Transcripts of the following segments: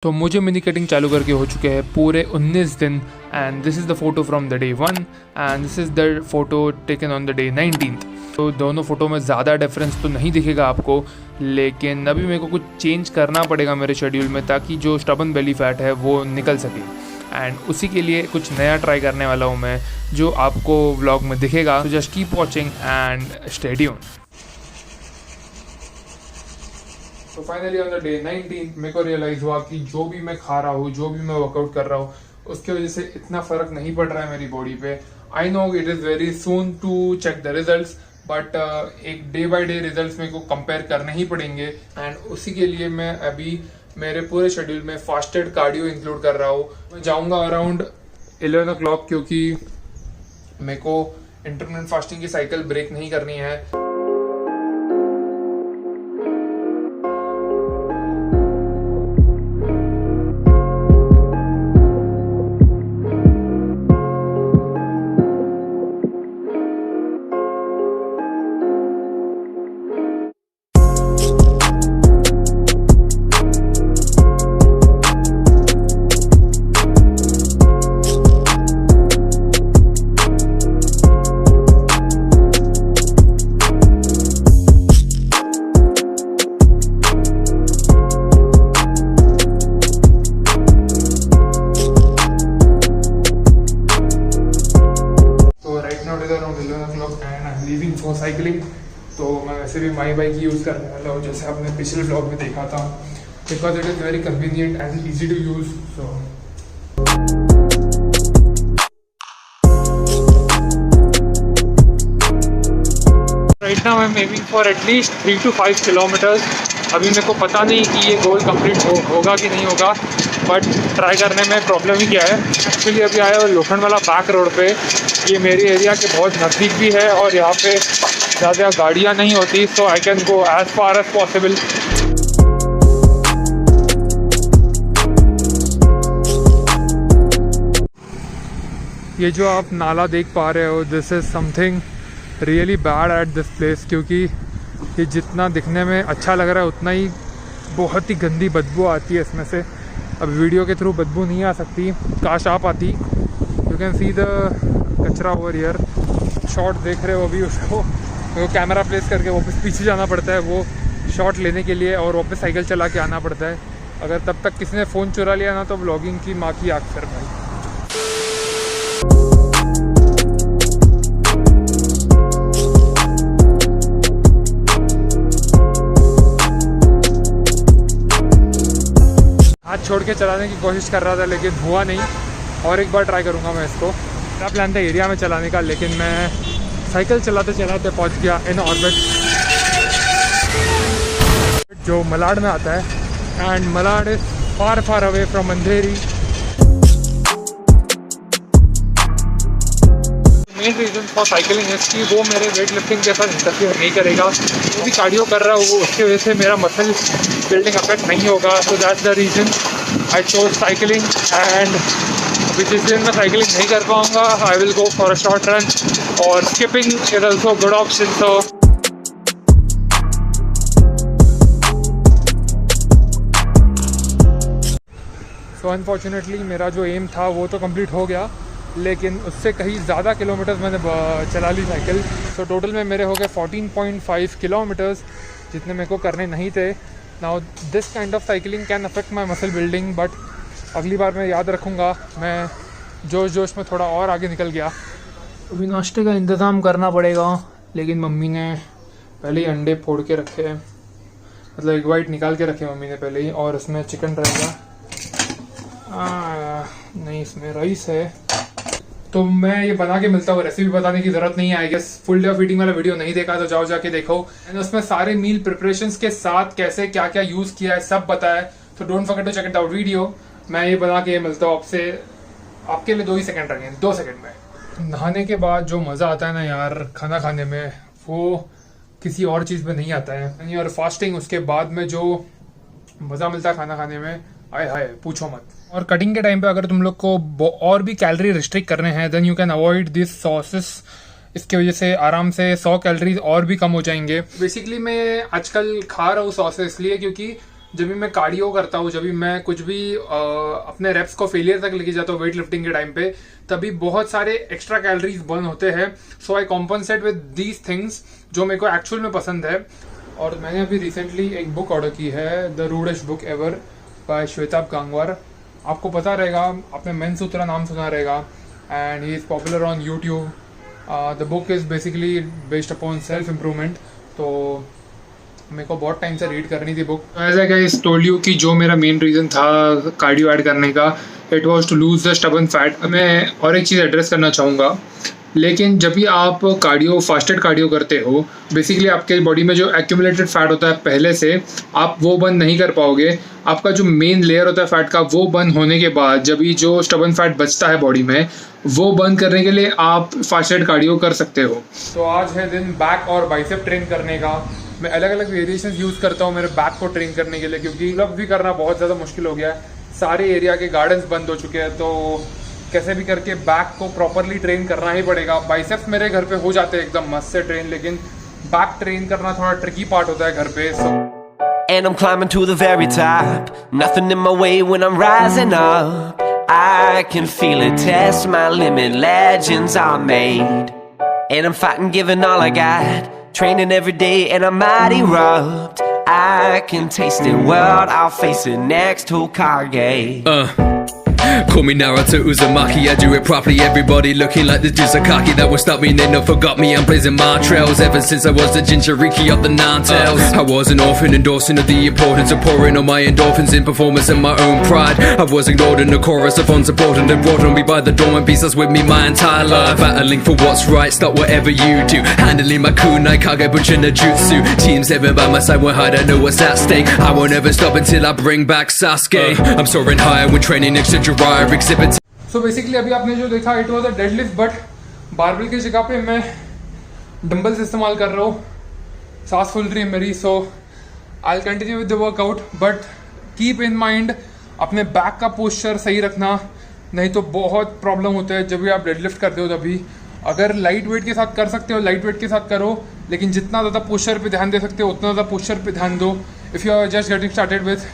तो मुझे mini cutting चालू करके हो चुके हैं पूरे 19 दिन and this is the photo from the day 1 and this is the photo taken on the day 19th। तो दोनों फोटो में ज़्यादा डिफरेंस तो नहीं दिखेगा आपको, लेकिन अभी मेरे को कुछ चेंज करना पड़ेगा मेरे शेड्यूल में ताकि जो स्टबन बेली फैट है वो निकल सके एंड उसी के लिए कुछ नया ट्राई करने वाला हूँ मैं, जो आपको व्लॉग में दिखेगा। तो just keep watching and stay tuned. तो फाइनली ऑन द डे 19 मेरे को रियलाइज हुआ कि जो भी मैं खा रहा हूँ, जो भी मैं वर्कआउट कर रहा हूँ, उसकी वजह से इतना फर्क नहीं पड़ रहा है मेरी बॉडी पे। I know it is very soon to check the results, but एक डे बाय डे रिजल्ट्स मेरे को कंपेयर करने ही पड़ेंगे एंड उसी के लिए मैं अभी मेरे पूरे शेड्यूल में फास्टेड कार्डियो इंक्लूड कर रहा हूँ। मैं जाऊँगा अराउंड 11 o'clock क्योंकि मेरे को इंटरमिटेंट फास्टिंग की साइकिल ब्रेक नहीं करनी है। For cycling. तो मैं वैसे भी माई बाइक यूज़ करने वाला हूँ, जैसे आपने पिछले ब्लॉग में देखा था, because it is very convenient and easy to use. So right now I am aiming for at least 3 to 5 kilometres. अभी मेरे को पता नहीं कि ये गोल कंप्लीट होगा कि नहीं होगा, बट ट्राई करने में प्रॉब्लम ही क्या है। एक्चुअली अभी आया लोखंड वाला बैक रोड पे, ये मेरी एरिया के बहुत नज़दीक भी है और यहाँ पे ज़्यादा गाड़ियाँ नहीं होती, so I can go as far as possible. ये जो आप नाला देख पा रहे हो, this is something really bad at this place, क्योंकि ये जितना दिखने में अच्छा लग रहा है उतना ही बहुत ही गंदी बदबू आती है इसमें से। अब वीडियो के थ्रू बदबू नहीं आ सकती, काश आप आती। यू कैन सी द कचरा ओवर हियर। शॉट देख रहे हो अभी, उसको कैमरा प्लेस करके वापस पीछे जाना पड़ता है वो शॉट लेने के लिए, और वापस साइकिल चला के आना पड़ता है। अगर तब तक किसी ने फ़ोन चुरा लिया ना तो व्लॉगिंग की माँ की आँख फिर भाई। हाथ छोड़ के चलाने की कोशिश कर रहा था लेकिन हुआ नहीं, और एक बार ट्राई करूँगा मैं इसको। मेरा प्लान था एरिया में चलाने का, लेकिन मैं साइकिल चलाते चलाते पहुँच गया इन ऑर्बिट, जो मलाड में आता है, and Malad is far far away from Andheri. Main reason for cycling है कि वो मेरे वेट लिफ्टिंग के साथ इंटरफेयर नहीं करेगा। जो भी कार्डियो कर रहा हूँ उसकी वजह से मेरा मसल बिल्डिंग अफेक्ट नहीं होगा। So that's the reason I chose cycling. And अभी जिस दिन मैं साइकिलिंग नहीं कर पाऊँगा, I will go for a short run, और skipping is also good option. So unfortunately मेरा जो एम था वो तो कंप्लीट हो गया, लेकिन उससे कहीं ज़्यादा किलोमीटर्स मैंने चला ली साइकिल। तो टोटल में मेरे हो गए 14.5 किलोमीटर्स, जितने मेरे को करने नहीं थे। Now this kind of cycling can affect my muscle building, but अगली बार मैं याद रखूँगा। मैं जोश में थोड़ा और आगे निकल गया। अभी नाश्ते का इंतज़ाम करना पड़ेगा, लेकिन मम्मी ने पहले ही अंडे फोड़ के रखे हैं, मतलब एक वाइट निकाल के रखे मम्मी ने पहले ही, और इसमें चिकन रहेगा। नहीं, इसमें राइस है। तो मैं ये बना के मिलता हूँ, रेसिपी बताने की ज़रूरत नहीं है। I guess full day of eating वाला वीडियो नहीं देखा तो जाओ जाके देखो, एंड उसमें सारे मील प्रिपरेशंस के साथ कैसे क्या क्या यूज़ किया है सब बताया। तो don't forget to check it out video. मैं ये बना के मिलता हूँ आपसे, आपके लिए 2 ही सेकंड रहेंगे, 2 सेकंड में। नहाने के बाद जो मज़ा आता है ना यार खाना खाने में, वो किसी और चीज़ में नहीं आता है। और फास्टिंग उसके बाद में जो मज़ा मिलता है खाना खाने में, आए हाय पूछो मत। और कटिंग के टाइम पे अगर तुम लोग को और भी कैलोरी रिस्ट्रिक्ट करने हैं, then you can avoid this sauces. इसकी वजह से आराम से 100 कैलोरीज और भी कम हो जाएंगे। बेसिकली मैं आजकल खा रहा हूँ सॉसेस इसलिए क्योंकि जब भी मैं कार्डियो करता हूँ, जब भी मैं कुछ भी अपने रेप्स को फेलियर तक लेके जाता हूँ वेट लिफ्टिंग के टाइम पे, तभी बहुत सारे एक्स्ट्रा कैलोरीज बर्न होते हैं. सो आई कॉम्पनसेट विद दीज थिंग्स जो मेरे को एक्चुअल में पसंद है. और मैंने अभी रिसेंटली एक बुक ऑर्डर की है, the rudest book ever by Shwetabh Gangwar. आपको पता रहेगा, आपने मेन सूत्रा नाम सुना रहेगा, and he is popular on YouTube. The book is basically based upon self improvement. तो मेरे को बहुत टाइम से रीड करनी थी book. As I guys told you कि जो मेरा मेन रीज़न था कार्डियो ऐड करने का, it was to lose the stubborn fat. मैं और एक चीज़ एड्रेस करना चाहूँगा, लेकिन जब भी आप कार्डियो फास्टेड कार्डियो करते हो, बेसिकली आपके बॉडी में जो एक्यूमुलेटेड फैट होता है पहले से, आप वो बर्न नहीं कर पाओगे. आपका जो मेन लेयर होता है फैट का, वो बर्न होने के बाद जब भी जो स्टबन फैट बचता है बॉडी में, वो बर्न करने के लिए आप फास्टेड कार्डियो कर सकते हो. तो आज है दिन बैक और बाइसेप ट्रेन करने का. मैं अलग अलग वेरिएशन यूज़ करता हूँ मेरे बैक को ट्रेन करने के लिए, क्योंकि पुल अप भी करना बहुत ज़्यादा मुश्किल हो गया है. सारे एरिया के गार्डन्स बंद हो चुके हैं, तो कैसे भी करके बैक को प्रॉपरली ट्रेन करना ही पड़ेगा. बाइसेप्स मेरे घर पे हो जाते हैं एकदम मस्त से ट्रेन, लेकिन बैक ट्रेन करना थोड़ा ट्रिकी पार्ट होता है घर पे. And I'm climbing to the very top. Nothing in my way when I'm rising up. I can feel it, test my limit. Legends are made. And I'm fighting, giving all I got. Training every day and I'm mighty erupt. I can taste it, world I'll face it next to Kage. Call me Naruto Uzumaki, I do it properly. Everybody looking like the Jizakaki. That will stop me, they never forgot me. I'm blazing my trails ever since I was the Jinchuriki of the Nine Tails. I was an orphan, endorsing of the importance of pouring all my endorphins in performance and my own pride. I was ignored in the chorus of unsupported and brought on me by the dormant beast that's with me my entire life. Battling for what's right, stop whatever you do. Handling my kunai, kage bunshin no jutsu. Teams ever by my side when hide, I know what's at stake. I won't ever stop until I bring back Sasuke. I'm soaring higher when training next to Jiraiya. So basically अभी आपने जो देखा, it was a deadlift, but barbell की जगह पे मैं dumbbells इस्तेमाल कर रहा हूँ. सांस फूल रही है मेरी. So I will continue with the workout, but keep in mind अपने बैक का पोस्चर सही रखना, नहीं तो बहुत प्रॉब्लम होता है जब भी आप डेडलिफ्ट करते हो. तभी अगर लाइट वेट के साथ कर सकते हो, लाइट वेट के साथ करो, लेकिन जितना ज़्यादा पोस्चर पे ध्यान दे सकते हो उतना ज़्यादा पोस्चर पे ध्यान दो. If you are just getting started with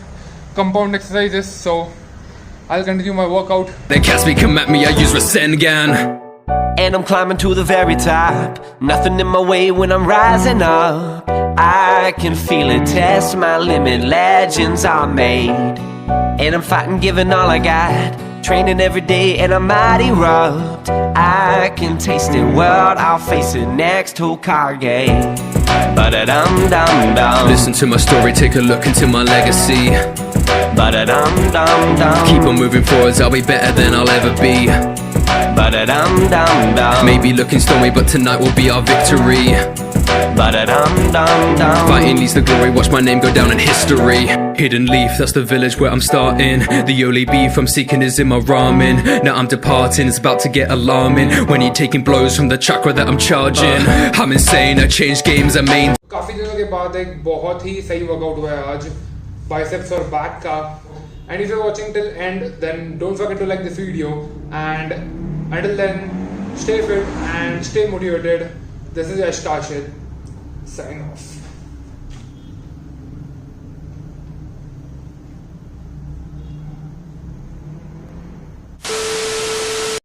compound exercises, so I'll continue my workout. They cast me, come at me, I use Rasengan. And I'm climbing to the very top. Nothing in my way when I'm rising up. I can feel it, test my limit. Legends are made. And I'm fighting, giving all I got. Training every day and I'm mighty erupt. I can taste it, world I'll face it next to Kage. Ba-da-dum-dum-dum. Listen to my story, take a look into my legacy. Ba-da-dum-dum-dum. Keep on moving forwards, I'll be better than I'll ever be. Ba-da-dum-dum-dum. Maybe looking stormy, but tonight will be our victory. Ba-da-dum-dum-dum. Fighting leads the glory, watch my name go down in history. Hidden Leaf, that's the village where I'm starting. The only beef I'm seeking is in my ramen. Now I'm departing, it's about to get alarming. When you're taking blows from the chakra that I'm charging. I'm insane, I changed games, I main. काफ़ी दिनों के बाद एक बहुत ही सही workout हुआ है आज, बाइसेप्स और बैक का. And if you're watching till end, then don't forget to like this video. And until then, stay fit and stay motivated. This is Yash Kashid, sign off.